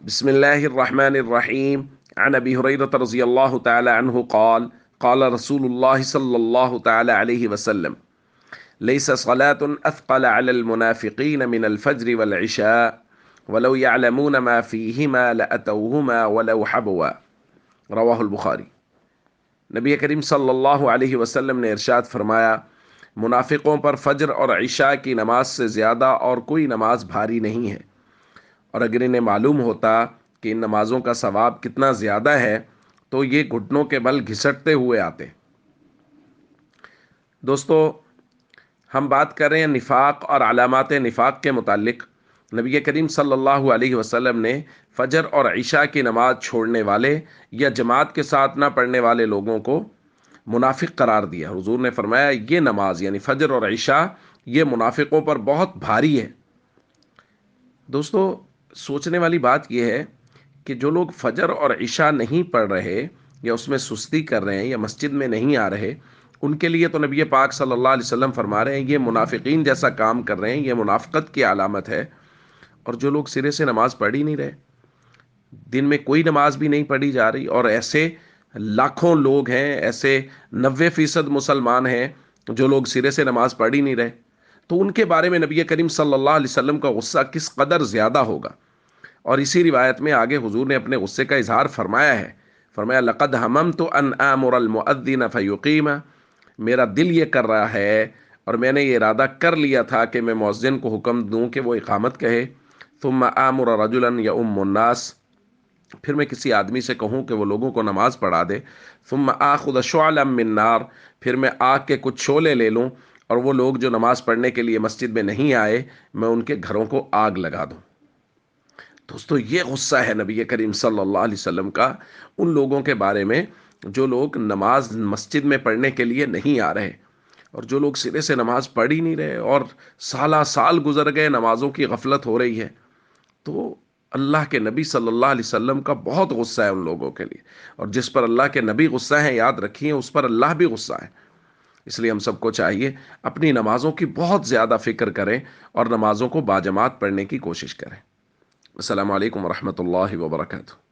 بسم الله الرحمن الرحيم. عن أبي هريرة رضي الله تعالى عنه قال قال رسول الله صلى الله تعالى عليه وسلم: ليس صلاة أثقل على المنافقين من الفجر والعشاء ولو يعلمون ما فيهما لأتوهما ولو حبوا. رواہ البخاری۔ نبی کریم صلی اللہ علیہ وسلم نے ارشاد فرمایا، منافقوں پر فجر اور عشاء کی نماز سے زیادہ اور کوئی نماز بھاری نہیں ہے، اور اگر انہیں معلوم ہوتا کہ ان نمازوں کا ثواب کتنا زیادہ ہے تو یہ گھٹنوں کے بل گھسٹتے ہوئے آتے۔ دوستو، ہم بات کر رہے ہیں نفاق اور علامات نفاق کے متعلق۔ نبی کریم صلی اللہ علیہ وسلم نے فجر اور عشاء کی نماز چھوڑنے والے یا جماعت کے ساتھ نہ پڑھنے والے لوگوں کو منافق قرار دیا۔ حضور نے فرمایا یہ نماز یعنی فجر اور عشاء یہ منافقوں پر بہت بھاری ہے۔ دوستو، سوچنے والی بات یہ ہے کہ جو لوگ فجر اور عشاء نہیں پڑھ رہے یا اس میں سستی کر رہے ہیں یا مسجد میں نہیں آ رہے، ان کے لیے تو نبی پاک صلی اللہ علیہ وسلم فرما رہے ہیں یہ منافقین جیسا کام کر رہے ہیں، یہ منافقت کی علامت ہے۔ اور جو لوگ سرے سے نماز پڑھ ہی نہیں رہے، دن میں کوئی نماز بھی نہیں پڑھی جا رہی، اور ایسے لاکھوں لوگ ہیں، ایسے 90% مسلمان ہیں جو لوگ سرے سے نماز پڑھ ہی نہیں رہے، تو ان کے بارے میں نبی کریم صلی اللہ علیہ وسلم کا غصہ کس قدر زیادہ ہوگا۔ اور اسی روایت میں آگے حضور نے اپنے غصے کا اظہار فرمایا ہے۔ فرمایا لقد ہممت ان آمر المؤذن فیقیم، میرا دل یہ کر رہا ہے اور میں نے یہ ارادہ کر لیا تھا کہ میں مؤذن کو حکم دوں کہ وہ اقامت کہے، ثم آمر رجلا یؤم الناس، پھر میں کسی آدمی سے کہوں کہ وہ لوگوں کو نماز پڑھا دے، ثم آخذ شعلا من نار، پھر میں آگ کے کچھ شعلے لے لوں اور وہ لوگ جو نماز پڑھنے کے لیے مسجد میں نہیں آئے میں ان کے گھروں کو آگ لگا دوں۔ دوستو، یہ غصہ ہے نبی کریم صلی اللہ علیہ وسلم کا ان لوگوں کے بارے میں جو لوگ نماز مسجد میں پڑھنے کے لیے نہیں آ رہے، اور جو لوگ سرے سے نماز پڑھ ہی نہیں رہے، اور سالہ سال گزر گئے نمازوں کی غفلت ہو رہی ہے۔ تو اللہ کے نبی صلی اللہ علیہ وسلم کا بہت غصہ ہے ان لوگوں کے لیے، اور جس پر اللہ کے نبی غصہ ہیں یاد رکھیے اس پر اللہ بھی غصہ ہے۔ اس لیے ہم سب کو چاہیے اپنی نمازوں کی بہت زیادہ فکر کریں اور نمازوں کو باجماعت پڑھنے کی کوشش کریں۔ السلام علیکم ورحمۃ اللہ وبرکاتہ۔